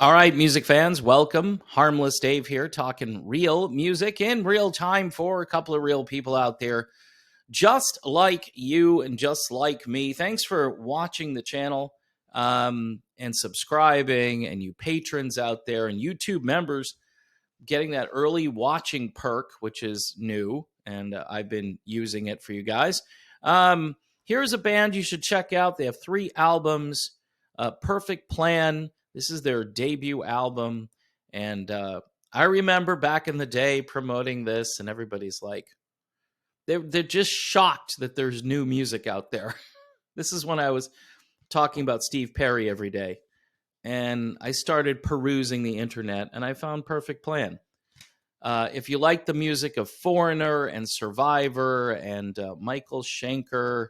All right, music fans, welcome. Harmless Dave here, talking real music in real time for a couple of real people out there, just like you and just like me. Thanks for watching the channel and subscribing, and you patrons out there and YouTube members getting that early watching perk, which is new, and I've been using it for you guys. Here's a band you should check out. They have 3 albums, Perfect Plan. This is their debut album, and I remember back in the day promoting this, and everybody's like, they're just shocked that there's new music out there. This is when I was talking about Steve Perry every day, and I started perusing the internet, and I found Perfect Plan. If you like the music of Foreigner and Survivor and Michael Schenker,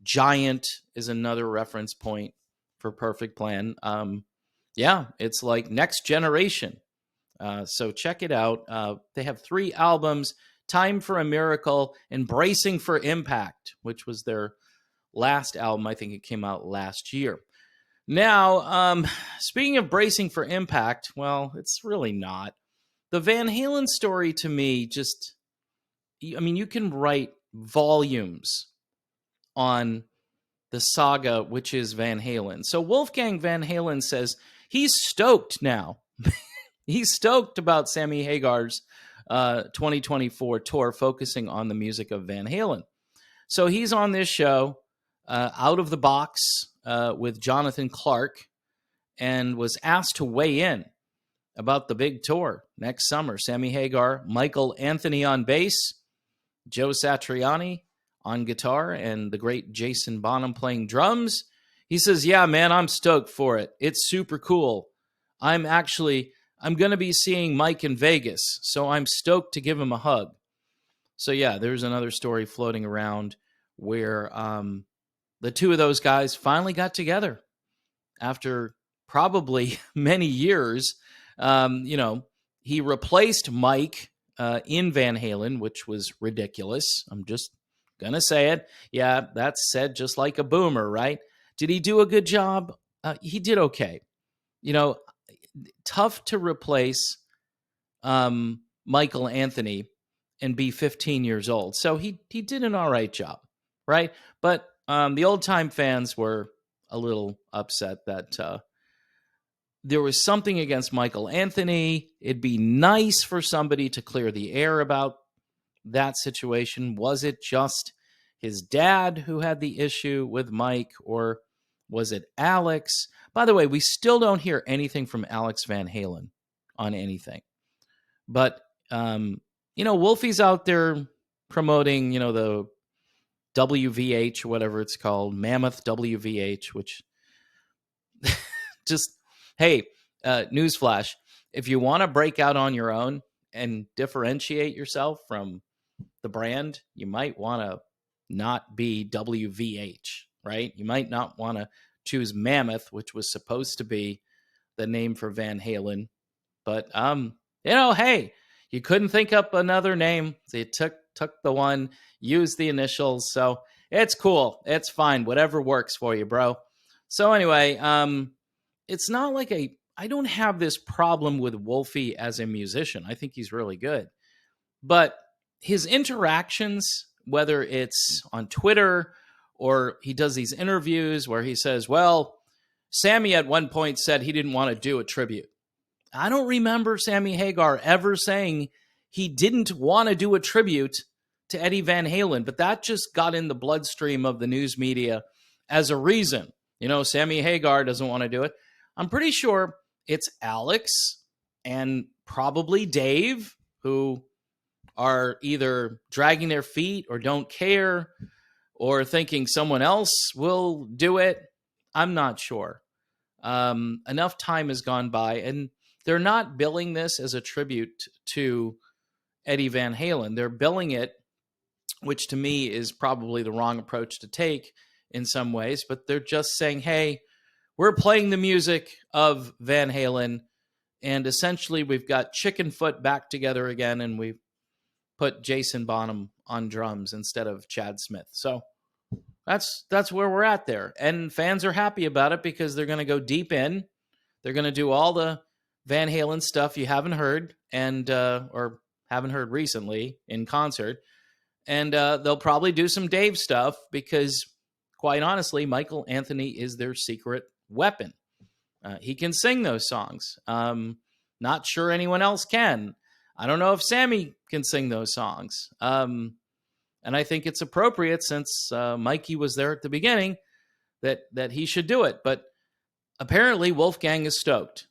Giant is another reference point for Perfect Plan. Yeah, it's like next generation. So check it out. They have 3 albums: Time for a Miracle and Bracing for Impact, which was their last album. I think it came out last year. Now, speaking of Bracing for Impact, well, it's really not. The Van Halen story to me just, I mean, you can write volumes on the saga, which is Van Halen. So Wolfgang Van Halen says he's stoked now. He's stoked about Sammy Hagar's 2024 tour, focusing on the music of Van Halen. So he's on this show, Out of the Box, with Jonathan Clark, and was asked to weigh in about the big tour next summer. Sammy Hagar, Michael Anthony on bass, Joe Satriani on guitar, and the great Jason Bonham playing drums. He says, yeah, man, I'm stoked for it. It's super cool. I'm going to be seeing Mike in Vegas, so I'm stoked to give him a hug. So yeah, there's another story floating around where the two of those guys finally got together after probably many years. He replaced Mike in Van Halen, which was ridiculous. I'm just going to say it. Yeah, that's said just like a boomer, right? Did he do a good job? He did okay. Tough to replace Michael Anthony and be 15 years old. So he did an all right job, right? But the old-time fans were a little upset that there was something against Michael Anthony. It'd be nice for somebody to clear the air about that situation. Was it just his dad who had the issue with Mike, or was it Alex? By the way, we still don't hear anything from Alex Van Halen on anything. But, Wolfie's out there promoting, the WVH, whatever it's called, Mammoth WVH, which just, hey, newsflash, if you want to break out on your own and differentiate yourself from the brand, you might want to not be WVH, right? You might not want to choose Mammoth, which was supposed to be the name for Van Halen. But, hey, you couldn't think up another name. So you took the one, used the initials. So it's cool. It's fine. Whatever works for you, bro. So anyway, it's not like I don't have this problem with Wolfie as a musician. I think he's really good. But his interactions, whether it's on Twitter or he does these interviews where he says, well, Sammy at one point said he didn't want to do a tribute. I don't remember Sammy Hagar ever saying he didn't want to do a tribute to Eddie Van Halen, but that just got in the bloodstream of the news media as a reason. Sammy Hagar doesn't want to do it. I'm pretty sure it's Alex and probably Dave who are either dragging their feet or don't care or thinking someone else will do it. I'm not sure. Enough time has gone by, and they're not billing this as a tribute to Eddie Van Halen. They're billing it, which to me is probably the wrong approach to take in some ways, but they're just saying, hey, we're playing the music of Van Halen, and essentially we've got Chickenfoot back together again, and we've put Jason Bonham on drums instead of Chad Smith. So that's where we're at there. And fans are happy about it because they're going to go deep in. They're going to do all the Van Halen stuff you haven't heard and or haven't heard recently in concert. And they'll probably do some Dave stuff because, quite honestly, Michael Anthony is their secret weapon. He can sing those songs. Not sure anyone else can. I don't know if Sammy can sing those songs. And I think it's appropriate, since Mikey was there at the beginning, that he should do it. But apparently Wolfgang is stoked.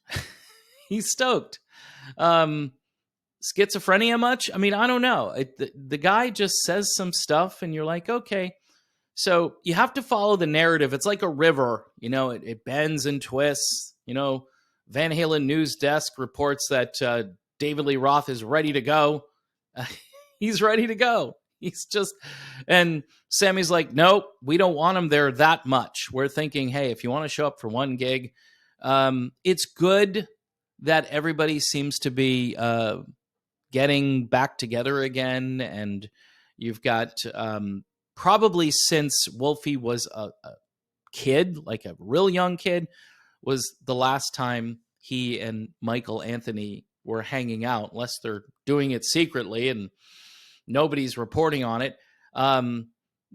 He's stoked. Schizophrenia much? I mean, I don't know. The guy just says some stuff and you're like, okay. So you have to follow the narrative. It's like a river, it bends and twists. Van Halen news desk reports that David Lee Roth is ready to go. He's ready to go. And Sammy's like, nope, we don't want him there that much. We're thinking, hey, if you want to show up for one gig, it's good that everybody seems to be getting back together again. And you've got probably since Wolfie was a kid, like a real young kid, was the last time he and Michael Anthony were hanging out, unless they're doing it secretly and nobody's reporting on it.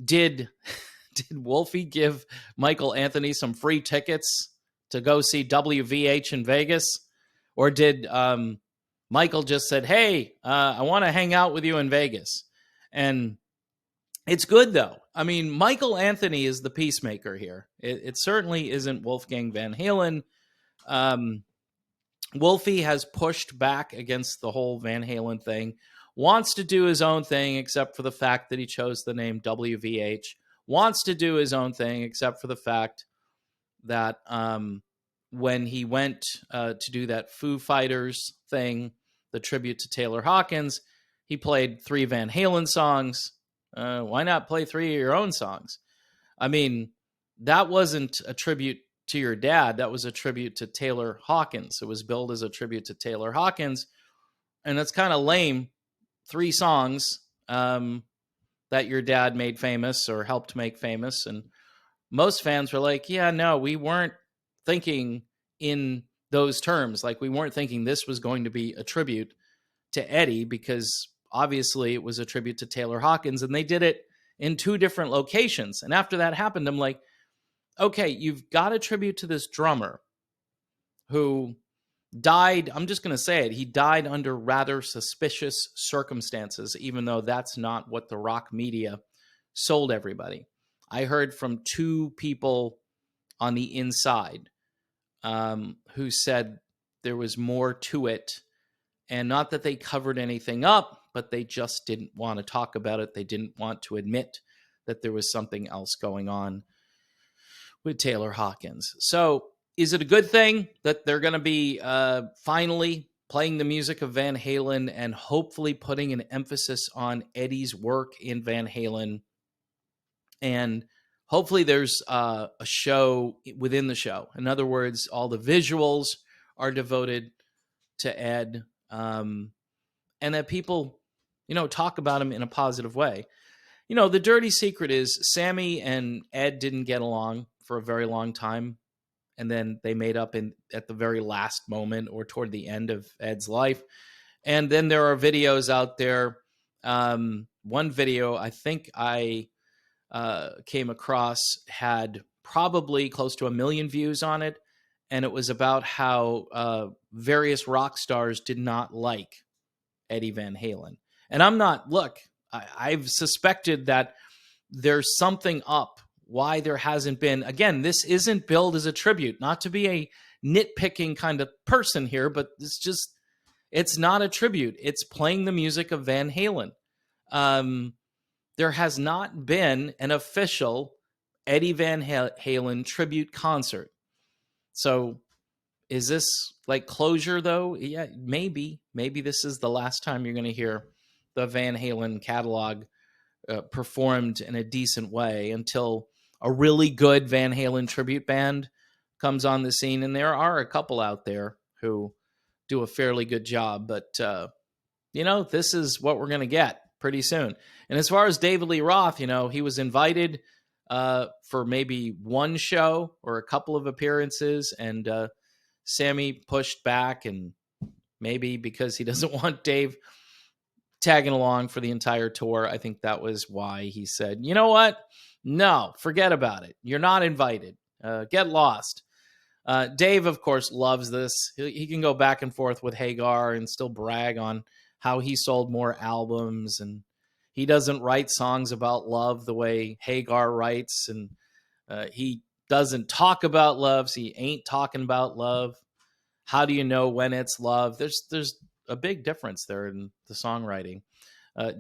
Did Wolfie give Michael Anthony some free tickets to go see WVH in Vegas? Or did Michael just said, hey, I want to hang out with you in Vegas? And it's good, though. I mean, Michael Anthony is the peacemaker here. It certainly isn't Wolfgang Van Halen. Wolfie has pushed back against the whole Van Halen thing, wants to do his own thing, except for the fact that he chose the name WVH, wants to do his own thing, except for the fact that when he went to do that Foo Fighters thing, the tribute to Taylor Hawkins, he played 3 Van Halen songs. Why not play 3 of your own songs? I mean, that wasn't a tribute to your dad. That was a tribute to Taylor Hawkins. It was billed as a tribute to Taylor Hawkins. And that's kind of lame. 3 songs that your dad made famous or helped make famous. And most fans were like, yeah, no, we weren't thinking in those terms. Like, we weren't thinking this was going to be a tribute to Eddie, because obviously it was a tribute to Taylor Hawkins, and they did it in 2 different locations. And after that happened, I'm like, okay, you've got a tribute to this drummer who died. I'm just going to say it. He died under rather suspicious circumstances, even though that's not what the rock media sold everybody. I heard from 2 people on the inside who said there was more to it. And not that they covered anything up, but they just didn't want to talk about it. They didn't want to admit that there was something else going on with Taylor Hawkins. So is it a good thing that they're going to be finally playing the music of Van Halen and hopefully putting an emphasis on Eddie's work in Van Halen? And hopefully there's a show within the show. In other words, all the visuals are devoted to Ed, and that people, talk about him in a positive way. The dirty secret is Sammy and Ed didn't get along for a very long time. And then they made up at the very last moment or toward the end of Ed's life. And then there are videos out there. One video I think I came across had probably close to 1 million views on it. And it was about how various rock stars did not like Eddie Van Halen. And I've suspected that there's something up, why there hasn't been. Again, this isn't billed as a tribute, not to be a nitpicking kind of person here, but it's not a tribute. It's playing the music of Van Halen. There has not been an official Eddie Van Halen tribute concert. So is this like closure, though? Yeah, maybe. Maybe this is the last time you're going to hear the Van Halen catalog performed in a decent way, until a really good Van Halen tribute band comes on the scene. And there are a couple out there who do a fairly good job. But, this is what we're going to get pretty soon. And as far as David Lee Roth, he was invited for maybe one show or a couple of appearances. And Sammy pushed back, and maybe because he doesn't want Dave tagging along for the entire tour, I think that was why he said, you know what? No, forget about it. You're not invited. Get lost. Dave, of course, loves this. He can go back and forth with Hagar and still brag on how he sold more albums, and he doesn't write songs about love the way Hagar writes, and he doesn't talk about love, so he ain't talking about love. How do you know when it's love? There's a big difference there in the songwriting.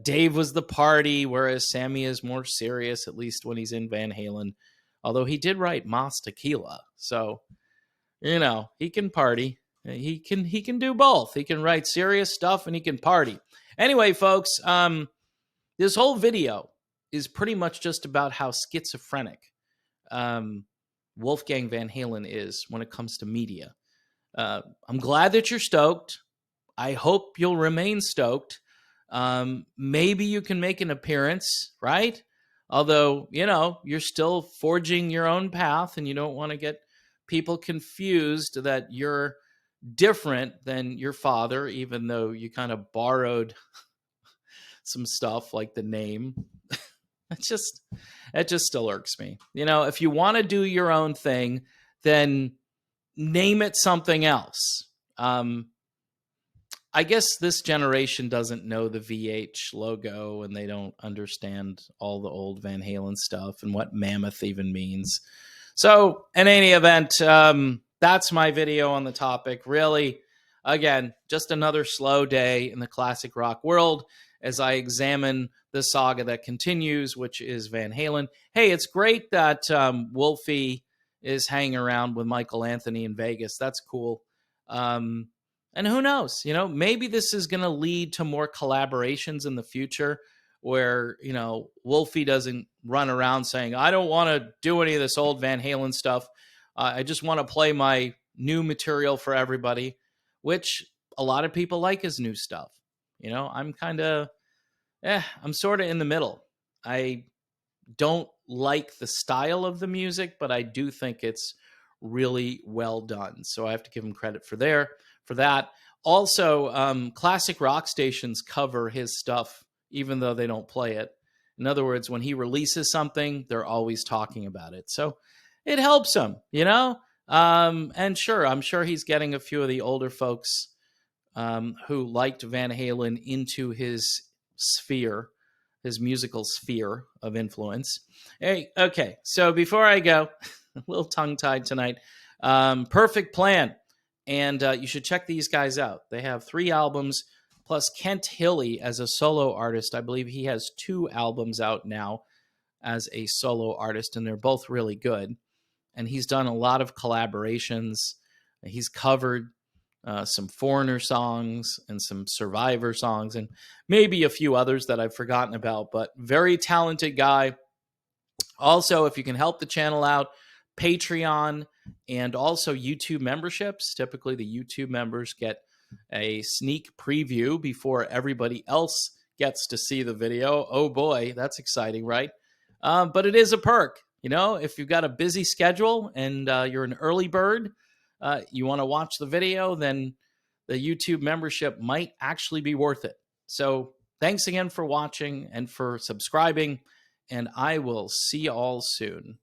Dave was the party, whereas Sammy is more serious, at least when he's in Van Halen. Although he did write Mas Tequila, so he can party. He can do both. He can write serious stuff and he can party. Anyway, folks, this whole video is pretty much just about how schizophrenic Wolfgang Van Halen is when it comes to media. I'm glad that you're stoked. I hope you'll remain stoked. Maybe you can make an appearance, right? Although, you're still forging your own path and you don't want to get people confused that you're different than your father, even though you kind of borrowed some stuff like the name. It just still irks me. If you want to do your own thing, then name it something else. I guess this generation doesn't know the VH logo and they don't understand all the old Van Halen stuff and what mammoth even means. So in any event, that's my video on the topic. Really, again, just another slow day in the classic rock world as I examine the saga that continues, which is Van Halen. Hey, it's great that Wolfie is hanging around with Michael Anthony in Vegas. That's cool. And who knows, maybe this is going to lead to more collaborations in the future where, Wolfie doesn't run around saying, I don't want to do any of this old Van Halen stuff. I just want to play my new material for everybody, which a lot of people like his new stuff. I'm I'm sort of in the middle. I don't like the style of the music, but I do think it's really well done. So I have to give him credit for that. Also, classic rock stations cover his stuff, even though they don't play it. In other words, when he releases something, they're always talking about it. So it helps him, and sure, I'm sure he's getting a few of the older folks who liked Van Halen into his sphere, his musical sphere of influence. Hey, okay, so before I go, a little tongue-tied tonight, Perfect Plan. And you should check these guys out. They have 3 albums, plus Kent Hilly as a solo artist. I believe he has 2 albums out now as a solo artist, and they're both really good. And he's done a lot of collaborations. He's covered some Foreigner songs and some Survivor songs and maybe a few others that I've forgotten about, but very talented guy. Also, if you can help the channel out, Patreon and also YouTube memberships. Typically, the YouTube members get a sneak preview before everybody else gets to see the video. Oh boy, that's exciting, right? But it is a perk. If you've got a busy schedule and you're an early bird, you want to watch the video, then the YouTube membership might actually be worth it. So thanks again for watching and for subscribing, and I will see you all soon.